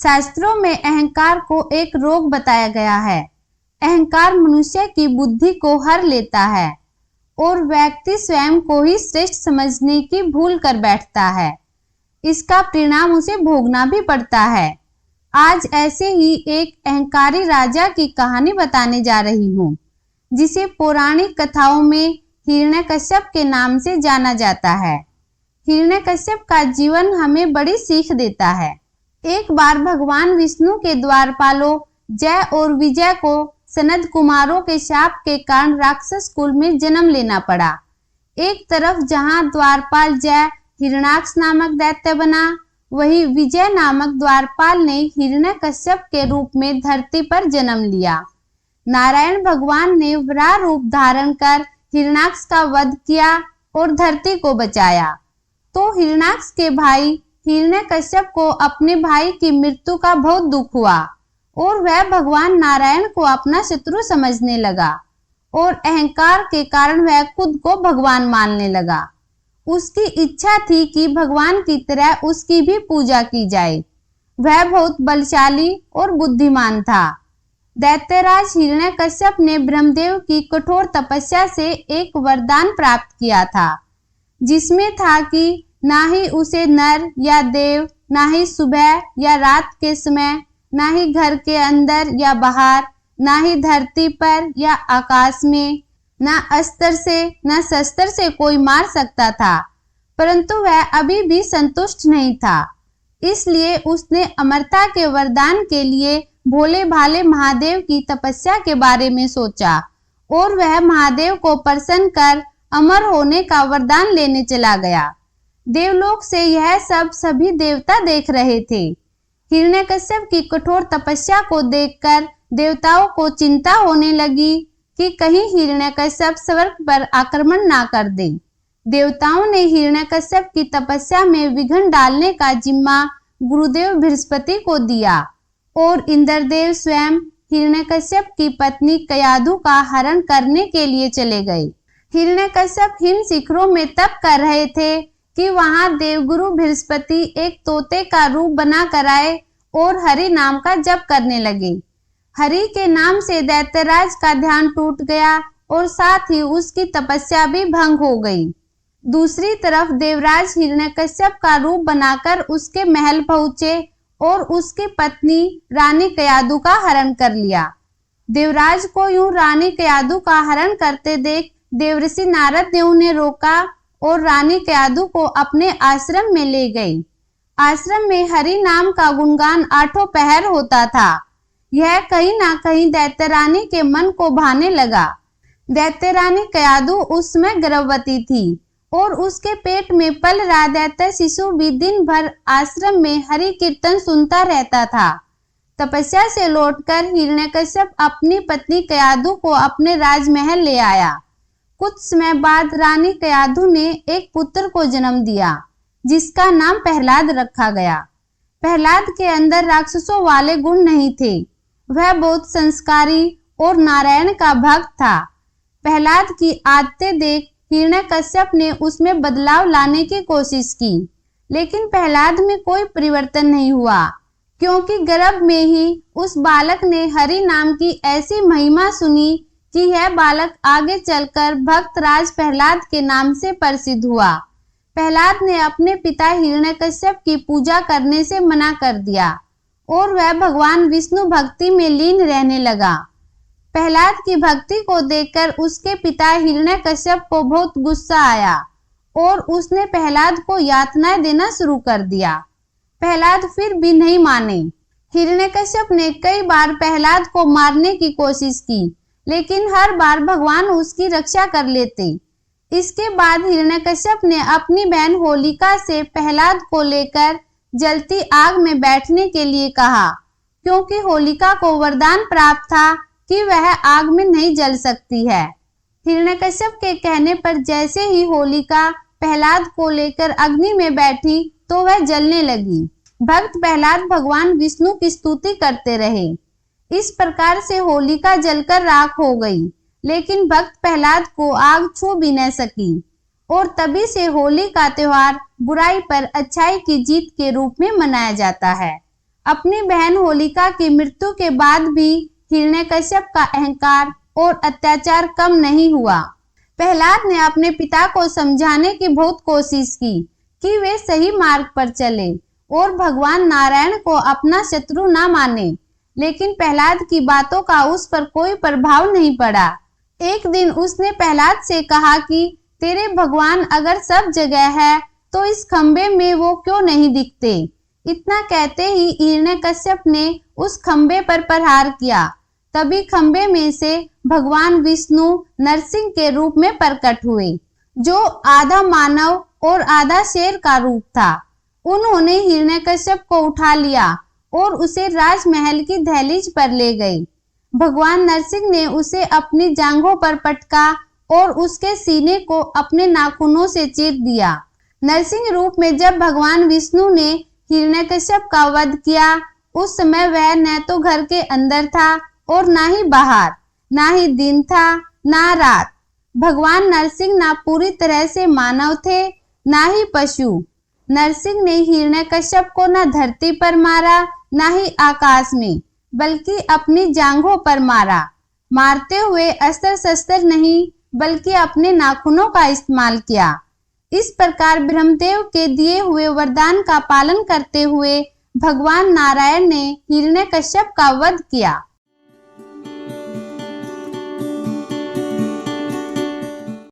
शास्त्रों में अहंकार को एक रोग बताया गया है। अहंकार मनुष्य की बुद्धि को हर लेता है और व्यक्ति स्वयं को ही श्रेष्ठ समझने की भूल कर बैठता है। इसका परिणाम उसे भोगना भी पड़ता है। आज ऐसे ही एक अहंकारी राजा की कहानी बताने जा रही हूँ, जिसे पौराणिक कथाओं में हिरण्यकश्यप के नाम से जाना जाता है। हिरण्यकश्यप का जीवन हमें बड़ी सीख देता है। एक बार भगवान विष्णु के द्वारपालों जय और विजय को सनद कुमारों के शाप के कारण राक्षस कुल में जन्म लेना पड़ा। एक तरफ जहां द्वारपाल जय हिरण्याक्ष नामक दैत्य बना, वही विजय नामक द्वारपाल ने हिरण्यकश्यप के रूप में धरती पर जन्म लिया। नारायण भगवान ने वराह रूप धारण कर हिरण्याक्ष का वध किया और धरती को बचाया। तो हिरण्याक्ष के भाई हिरण्यकश्यप को अपने भाई की मृत्यु का बहुत दुख हुआ और वह भगवान नारायण को अपना शत्रु समझने लगा और अहंकार के कारण वह खुद को भगवान मानने लगा। उसकी इच्छा थी कि भगवान की तरह उसकी भी पूजा की जाए। वह बहुत बलशाली और बुद्धिमान था। दैत्यराज हिरण्यकश्यप ने ब्रह्मदेव की कठोर तपस्या से एक वरदान प्राप्त किया था, जिसमें था कि ना ही उसे नर या देव, ना ही सुबह या रात के समय, ना ही घर के अंदर या बाहर, ना ही धरती पर या आकाश में, ना अस्त्र से ना शस्त्र से कोई मार सकता था। परंतु वह अभी भी संतुष्ट नहीं था। इसलिए उसने अमरता के वरदान के लिए भोले भाले महादेव की तपस्या के बारे में सोचा और वह महादेव को प्रसन्न कर अमर होने का वरदान लेने चला गया। देवलोक से यह सब सभी देवता देख रहे थे। हिरण्यकश्यप की कठोर तपस्या को देखकर देवताओं को चिंता होने लगी कि कहीं हिरण्यकश्यप स्वर्ग पर आक्रमण ना कर दे। देवताओं ने हिरण्यकश्यप की तपस्या में विघ्न डालने का जिम्मा गुरुदेव बृहस्पति को दिया और इंद्रदेव स्वयं हिरण्यकश्यप की पत्नी कयाधु का हरण करने के लिए चले गए। हिरण्यकश्यप हिम शिखरों में तप कर रहे थे कि वहां देवगुरु बृहस्पति एक तोते का रूप बना कर आए और हरि नाम का जप करने लगे। हरि के नाम से दैत्यराज का ध्यान टूट गया और साथ ही उसकी तपस्या भी भंग हो गई। दूसरी तरफ देवराज हिरण्यकश्यप का रूप बनाकर उसके महल पहुंचे और उसकी पत्नी रानी कयाधु का हरण कर लिया। देवराज को यूं रानी कयाधु का हरण करते देख देवऋषि नारद ने उन्हें रोका और रानी कयाधु को अपने आश्रम में ले गई। आश्रम में हरि नाम का गुणगान आठों पहर होता था। यह कहीं ना कहीं दैत्यरानी के मन को भाने लगा। दैत्यरानी कयाधु उस समय गर्भवती थी और उसके पेट में पल रहा दैत्य शिशु भी दिन भर आश्रम में हरि कीर्तन सुनता रहता था। तपस्या से लौटकर हिरण्यकश्यप अपनी पत्नी कयाधु को अपने राजमहल ले आया। कुछ समय बाद रानी कयाधु ने एक पुत्र को जन्म दिया, जिसका नाम प्रहलाद रखा गया। प्रहलाद के अंदर राक्षसों वाले गुण नहीं थे। वह बहुत संस्कारी और नारायण का भक्त था। प्रहलाद की आदतें देख हिरण्यकश्यप ने उसमें बदलाव लाने की कोशिश की, लेकिन प्रहलाद में कोई परिवर्तन नहीं हुआ, क्योंकि गर्भ में ही उस बालक ने हरि नाम की ऐसी महिमा सुनी कि यह बालक आगे चलकर भक्त राज प्रहलाद के नाम से प्रसिद्ध हुआ। प्रहलाद ने अपने पिता हिरण्यकश्यप की पूजा करने से मना कर दिया और वह भगवान विष्णु भक्ति में लीन रहने लगा। प्रहलाद की भक्ति को देखकर उसके पिता हिरण्यकश्यप को बहुत गुस्सा आया और उसने प्रहलाद को यातनाएं देना शुरू कर दिया। प्रहलाद फिर भी नहीं माने। हिरण्यकश्यप ने कई बार प्रहलाद को मारने की कोशिश की, लेकिन हर बार भगवान उसकी रक्षा कर लेते। इसके बाद हिरण्यकश्यप ने अपनी बहन होलिका से प्रहलाद को लेकर जलती आग में बैठने के लिए कहा, क्योंकि होलिका को वरदान प्राप्त था कि वह आग में नहीं जल सकती है। हिरण्यकश्यप के कहने पर जैसे ही होलिका प्रहलाद को लेकर अग्नि में बैठी तो वह जलने लगी। भक्त प्रहलाद भगवान विष्णु की स्तुति करते रहे। इस प्रकार से होलिका जलकर राख हो गई, लेकिन भक्त प्रहलाद को आग छू भी न सकी और तभी से होली का त्योहार बुराई पर अच्छाई की जीत के रूप में मनाया जाता है। अपनी बहन होलिका की मृत्यु के बाद भी हिरण्यकश्यप का अहंकार और अत्याचार कम नहीं हुआ। प्रहलाद ने अपने पिता को समझाने की बहुत कोशिश की कि वे सही मार्ग पर चले और भगवान नारायण को अपना शत्रु न माने, लेकिन प्रहलाद की बातों का उस पर कोई प्रभाव नहीं पड़ा। एक दिन उसने प्रहलाद से कहा कि तेरे भगवान अगर सब जगह है तो इस खंबे में वो क्यों नहीं दिखते। इतना कहते ही हिरण्यकश्यप ने उस खंबे पर प्रहार किया। तभी खंबे में से भगवान विष्णु नरसिंह के रूप में प्रकट हुए, जो आधा मानव और आधा शेर का रूप था। उन्होंने हिरण्यकश्यप को उठा लिया और उसे राजमहल की दहलीज पर ले गए। भगवान नरसिंह ने उसे अपनी जांघों पर पटका और उसके सीने को अपने नाखूनों से चीर दिया। नरसिंह रूप में जब भगवान विष्णु ने हिरण्यकश्यप का वध किया, उस समय वह न तो घर के अंदर था और ना ही बाहर, ना ही दिन था ना रात। भगवान नरसिंह ना पूरी तरह से मानव थे ना ही पशु। नरसिंह ने हिरण्यकश्यप को न धरती पर मारा ना ही आकाश में, बल्कि अपनी जांघों पर मारा। मारते हुए अस्त्र शस्त्र नहीं बल्कि अपने नाखूनों का इस्तेमाल किया। इस प्रकार ब्रह्मदेव के दिए हुए वरदान का पालन करते हुए भगवान नारायण ने हिरण्यकश्यप का वध किया।